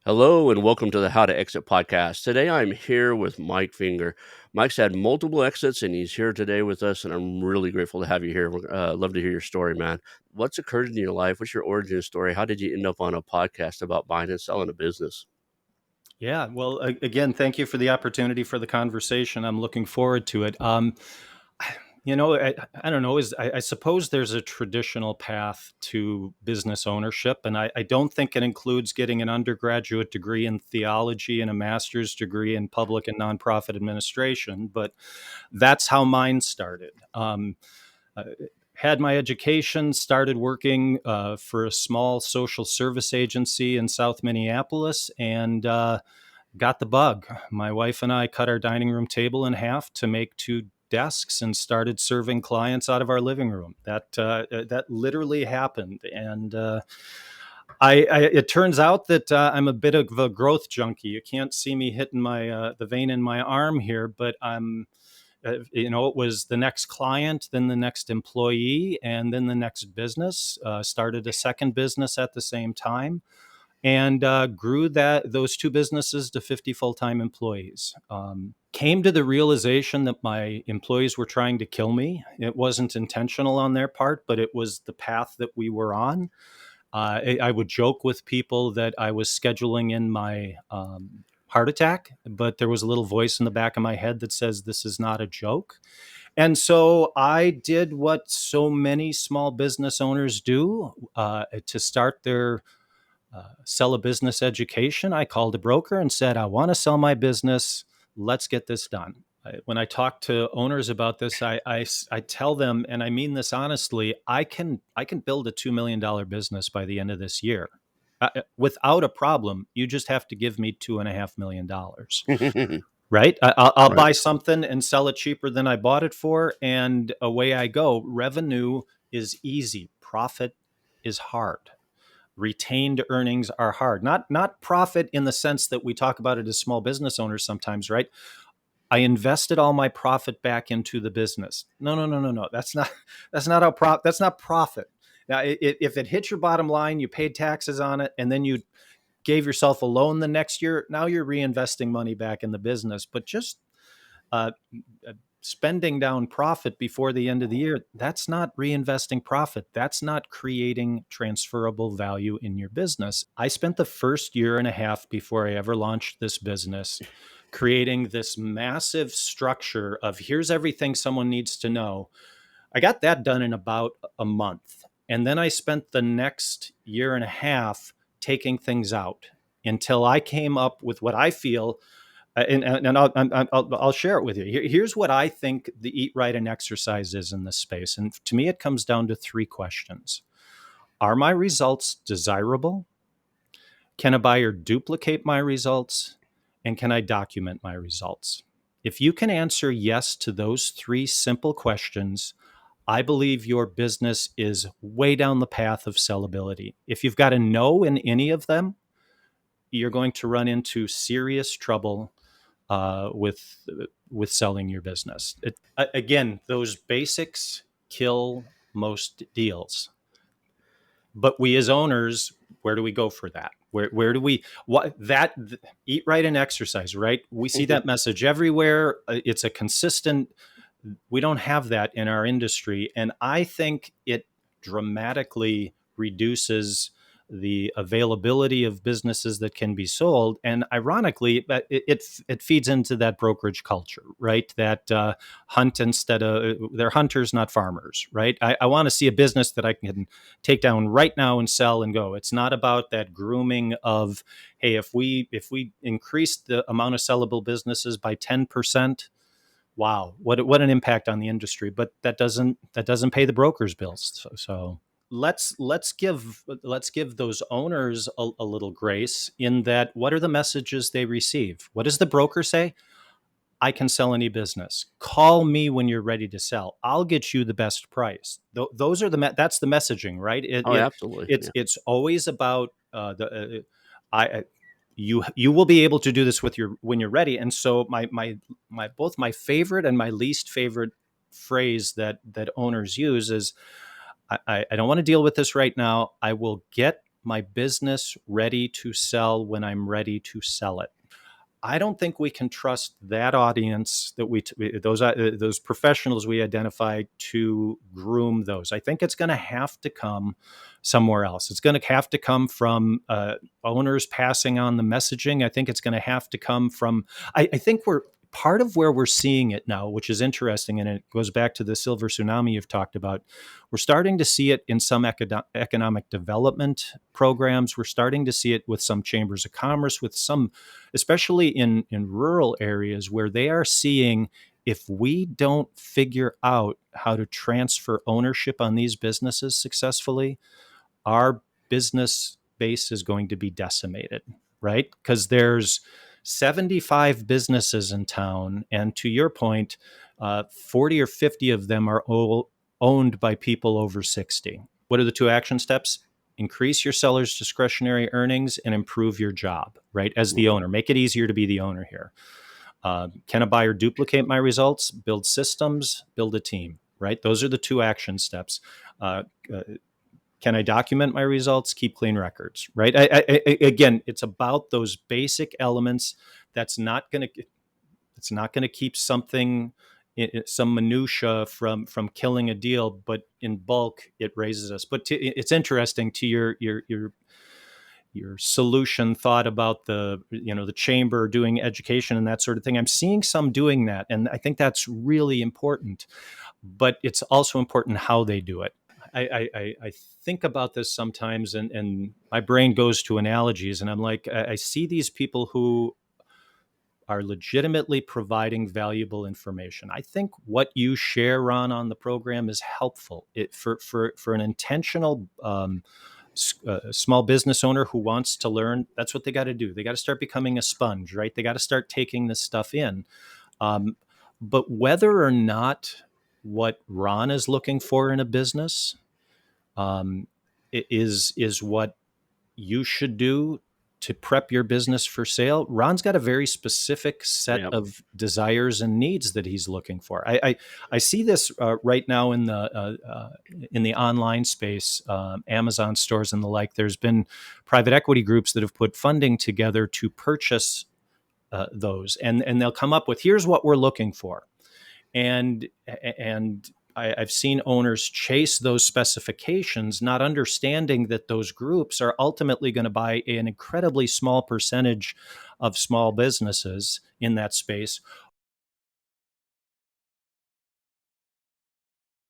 Hello and welcome to the How to Exit podcast. Today I'm here with Mike Finger. Mike's had multiple exits and he's here today with us, and I'm really grateful to have you here. Love to hear your story, man. What's occurred in your life? What's your origin story? How did you end up on a podcast about buying and selling a business? Yeah, well, again, thank you for the opportunity for the conversation. I'm looking forward to it. I don't know. I suppose there's a traditional path to business ownership, and I don't think it includes getting an undergraduate degree in theology and a master's degree in public and nonprofit administration. But that's how mine started. Uh, had my education, started working for a small social service agency in South Minneapolis, and got the bug. My wife and I cut our dining room table in half to make two desks and started serving clients out of our living room. That literally happened, and it turns out that I'm a bit of a growth junkie. You can't see me hitting my the vein in my arm here, but I'm. It was the next client, then the next employee, and then the next business. Started a second business at the same time, and grew those two businesses to 50 full-time employees. Came to the realization that my employees were trying to kill me. It wasn't intentional on their part, but it was the path that we were on. I would joke with people that I was scheduling in my heart attack, but there was a little voice in the back of my head that says this is not a joke. And so I did what so many small business owners do to start their sell a business education. I called a broker and said, I want to sell my business. Let's get this done. When I talk to owners about this, I tell them, and I mean this honestly, I can build a $2 million business by the end of this year without a problem. You just have to give me $2.5 million. Right. Right? I'll buy something and sell it cheaper than I bought it for, and away I go. Revenue is easy. Profit is hard. Retained earnings are hard. Not profit in the sense that we talk about it as small business owners sometimes, right? I invested all my profit back into the business. No, no, no, no, no. That's not profit. Now, if it hit your bottom line, you paid taxes on it, and then you gave yourself a loan the next year. Now you're reinvesting money back in the business. But just uh, spending down profit before the end of the year, that's not reinvesting profit. That's not creating transferable value in your business. I spent the first year and a half before I ever launched this business creating this massive structure of here's everything someone needs to know. I got that done in about a month. And then I spent the next year and a half taking things out until I came up with what I feel and I'll share it with you. Here's what I think the eat right and exercise is in this space. And to me, it comes down to three questions. Are my results desirable? Can a buyer duplicate my results? And can I document my results? If you can answer yes to those three simple questions, I believe your business is way down the path of sellability. If you've got a no in any of them, you're going to run into serious trouble with selling your business. Again, those basics kill most deals. But we as owners, where do we go for that? Where do we what that eat right and exercise, right? We see that message everywhere. It's a consistent. We don't have that in our industry, and I think it dramatically reduces the availability of businesses that can be sold. And ironically, it feeds into that brokerage culture, right? That hunt instead of they're hunters, not farmers, right? I want to see a business that I can take down right now and sell and go. It's not about that grooming of, hey, if we increase the amount of sellable businesses by 10%, wow, what an impact on the industry. But that doesn't pay the broker's bills. So let's give those owners a little grace in that. What are the messages they receive? What does the broker say? I can sell any business. Call me when you're ready to sell. I'll get you the best price. Those are that's the messaging, right? Oh, absolutely. Yeah. It's always about the I you will be able to do this with your when you're ready. And so my both my favorite and my least favorite phrase that owners use is I don't want to deal with this right now. I will get my business ready to sell when I'm ready to sell it. I don't think we can trust that audience that those professionals we identified to groom those. I think it's going to have to come somewhere else. It's going to have to come from owners passing on the messaging. I think it's going to have to come from. I think we're part of where we're seeing it now, which is interesting, and it goes back to the silver tsunami you've talked about. We're starting to see it in some economic development programs. We're starting to see it with some chambers of commerce, with some, especially in rural areas, where they are seeing, if we don't figure out how to transfer ownership on these businesses successfully, our business base is going to be decimated, right? Because there's 75 businesses in town, and to your point, 40 or 50 of them are owned by people over 60. What are the two action steps? Increase your seller's discretionary earnings and improve your job, right? As the owner, make it easier to be the owner here. Can a buyer duplicate my results? Build systems, build a team, right? Those are the two action steps. Uh, uh, can I document my results? Keep clean records, right? Again, it's about those basic elements. That's not going to. It's not going to keep something, some minutia from killing a deal, but in bulk, it raises us. But it's interesting to your solution thought about the chamber doing education and that sort of thing. I'm seeing some doing that, and I think that's really important. But it's also important how they do it. I think about this sometimes, and my brain goes to analogies, and I'm like, I see these people who are legitimately providing valuable information. I think what you share, Ron, on the program is helpful. For an intentional small business owner who wants to learn, that's what they got to do. They got to start becoming a sponge, right? They got to start taking this stuff in. Um, but whether or not what Ron is looking for in a business um, is what you should do to prep your business for sale. Ron's got a very specific set Yep. of desires and needs that he's looking for. I see this right now in the online space, Amazon stores and the like. There's been private equity groups that have put funding together to purchase those, and they'll come up with, here's what we're looking for, and I've seen owners chase those specifications, not understanding that those groups are ultimately going to buy an incredibly small percentage of small businesses in that space,